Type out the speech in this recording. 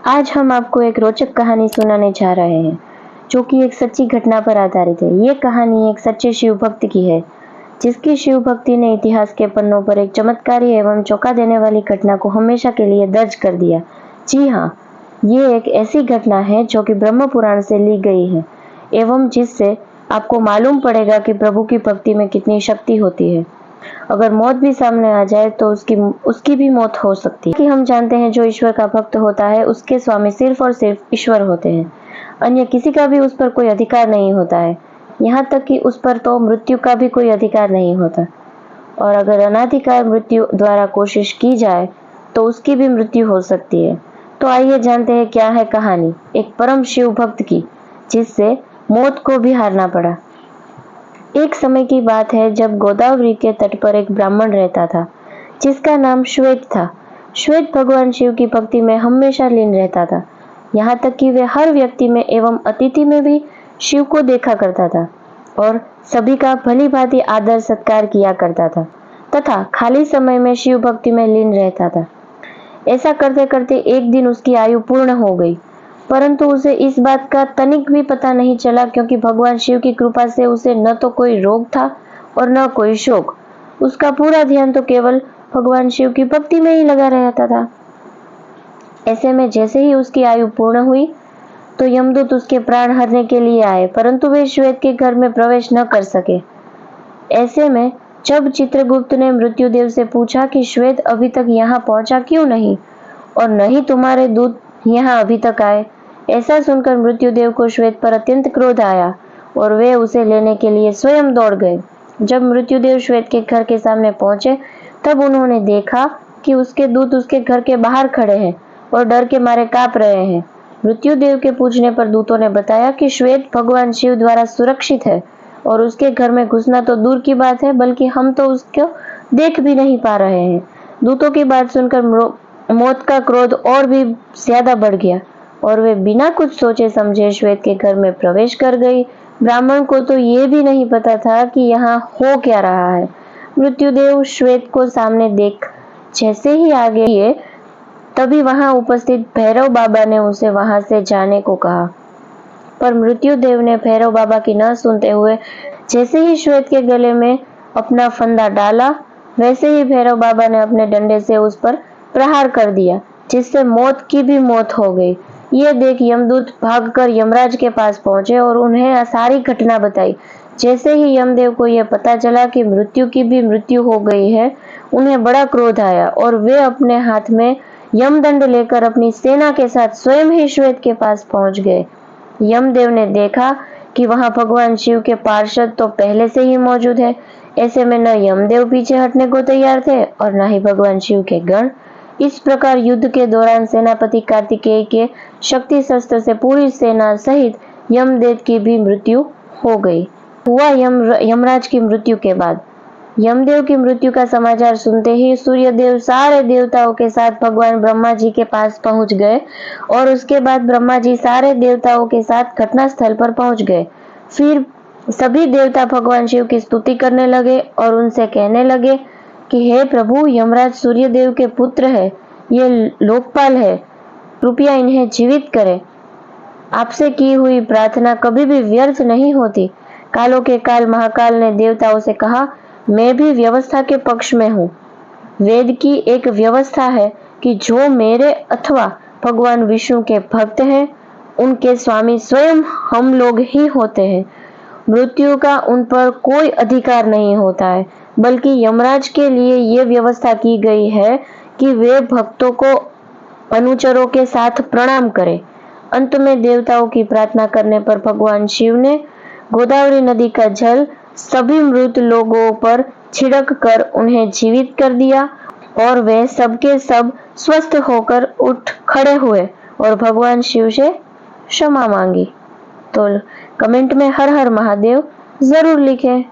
आज हम आपको एक रोचक कहानी सुनाने जा रहे हैं, जो कि एक सच्ची घटना पर आधारित है। ये कहानी एक सच्चे शिव भक्त की है, जिसकी शिव भक्ति ने इतिहास के पन्नों पर एक चमत्कारी एवं चौंका देने वाली घटना को हमेशा के लिए दर्ज कर दिया। जी हाँ, ये एक ऐसी घटना है जो कि ब्रह्म पुराण से ली गई है एवं जिससे आपको मालूम पड़ेगा कि प्रभु की भक्ति में कितनी शक्ति होती है। अगर मौत भी सामने आ जाए तो उसकी भी मौत हो सकती है, कि हम जानते हैं जो ईश्वर का भक्त होता है उसके स्वामी सिर्फ और सिर्फ ईश्वर होते हैं। अन्य किसी का भी उस पर कोई अधिकार नहीं होता है, यहाँ तक कि उस पर तो मृत्यु का भी कोई अधिकार नहीं होता। और अगर अनाधिकार मृत्यु द्वारा कोशिश की जाए तो उसकी भी मृत्यु हो सकती है। तो आइए जानते हैं क्या है कहानी एक परम शिव भक्त की, जिससे मौत को भी हारना पड़ा। एक समय की बात है जब गोदावरी के तट पर एक ब्राह्मण रहता था, जिसका नाम श्वेत था। श्वेत भगवान शिव की भक्ति में हमेशा लीन रहता था, यहाँ तक कि वे हर व्यक्ति में एवं अतिथि में भी शिव को देखा करता था और सभी का भली भांति आदर सत्कार किया करता था तथा खाली समय में शिव भक्ति में लीन रहता था। ऐसा करते करते एक दिन उसकी आयु पूर्ण हो गई, परंतु उसे इस बात का तनिक भी पता नहीं चला, क्योंकि भगवान शिव की कृपा से उसे न तो कोई रोग था और न कोई शोक। उसका पूरा ध्यान तो केवल भगवान शिव की भक्ति में ही लगा रहता था। ऐसे में जैसे ही उसकी आयु पूर्ण हुई तो यमदूत उसके प्राण हरने के लिए आए, परंतु वे श्वेत के घर में प्रवेश न कर सके। ऐसे में जब चित्रगुप्त ने मृत्युदेव से पूछा कि श्वेत अभी तक यहाँ पहुंचा क्यों नहीं और न ही तुम्हारे दूत यहाँ अभी तक आए, ऐसा सुनकर मृत्युदेव को श्वेत पर अत्यंत क्रोध आया और वे उसे लेने के लिए स्वयं दौड़ गए। जब मृत्युदेव श्वेत के घर के सामने पहुंचे तब उन्होंने देखा कि उसके दूत उसके घर के बाहर खड़े हैं और डर के मारे कांप रहे हैं। मृत्युदेव के पूछने पर दूतों ने बताया कि श्वेत भगवान शिव द्वारा सुरक्षित है और उसके घर में घुसना तो दूर की बात है, बल्कि हम तो उसको देख भी नहीं पा रहे हैं। दूतों की बात सुनकर मौत का क्रोध और भी ज्यादा बढ़ गया और वे बिना कुछ सोचे समझे श्वेत के घर में प्रवेश कर गई। ब्राह्मण को तो ये भी नहीं पता था कि यहाँ हो क्या रहा है। मृत्युदेव श्वेत को सामने देख जैसे ही आगे ये तभी वहां उपस्थित भैरव बाबा ने उसे वहां से जाने को कहा, पर मृत्युदेव ने भैरव बाबा की न सुनते हुए जैसे ही श्वेत के गले में अपना फंदा डाला, वैसे ही भैरव बाबा ने अपने डंडे से उस पर प्रहार कर दिया, जिससे मौत की भी मौत हो गई। ये देख यमदूत भागकर यमराज के पास पहुंचे और उन्हें सारी घटना बताई। जैसे ही यमदेव को यह पता चला कि मृत्यु की भी मृत्यु हो गई है, उन्हें बड़ा क्रोध आया और वे अपने हाथ में यमदंड लेकर अपनी सेना के साथ स्वयं ही श्वेत के पास पहुंच गए। यमदेव ने देखा कि वहां भगवान शिव के पार्षद तो पहले से ही मौजूद है। ऐसे में न यमदेव पीछे हटने को तैयार थे और न ही भगवान शिव के गण। इस प्रकार युद्ध के दौरान सेनापति कार्तिकेय के शक्ति शस्त्र से पूरी सेना सहित यमदेव की भी मृत्यु हो गई। हुआ यमराज की मृत्यु के बाद यमदेव की मृत्यु का समाचार सुनते ही सूर्यदेव सारे देवताओं के साथ भगवान ब्रह्मा जी के पास पहुंच गए और उसके बाद ब्रह्मा जी सारे देवताओं के साथ घटना स्थल पर पहुंच गए। फिर सभी देवता भगवान शिव की स्तुति करने लगे और उनसे कहने लगे कि हे प्रभु, यमराज सूर्यदेव के पुत्र है, ये लोकपाल है, कृपया इन्हें जीवित करें। आपसे की हुई प्रार्थना कभी भी व्यर्थ नहीं होती। कालों के काल महाकाल ने देवताओं से कहा, मैं भी व्यवस्था के पक्ष में हूँ। वेद की एक व्यवस्था है कि जो मेरे अथवा भगवान विष्णु के भक्त हैं, उनके स्वामी स्वयं हम लोग ही होते हैं। मृत्यु का उन पर कोई अधिकार नहीं होता है, बल्कि यमराज के लिए ये व्यवस्था की गई है कि वे भक्तों को अनुचरों के साथ प्रणाम करें। अंत में देवताओं की प्रार्थना करने पर भगवान शिव ने गोदावरी नदी का जल सभी मृत लोगों पर छिड़क कर उन्हें जीवित कर दिया और वे सबके सब स्वस्थ होकर उठ खड़े हुए और भगवान शिव से क्षमा मांगी। तो कमेंट में हर हर महादेव जरूर लिखें।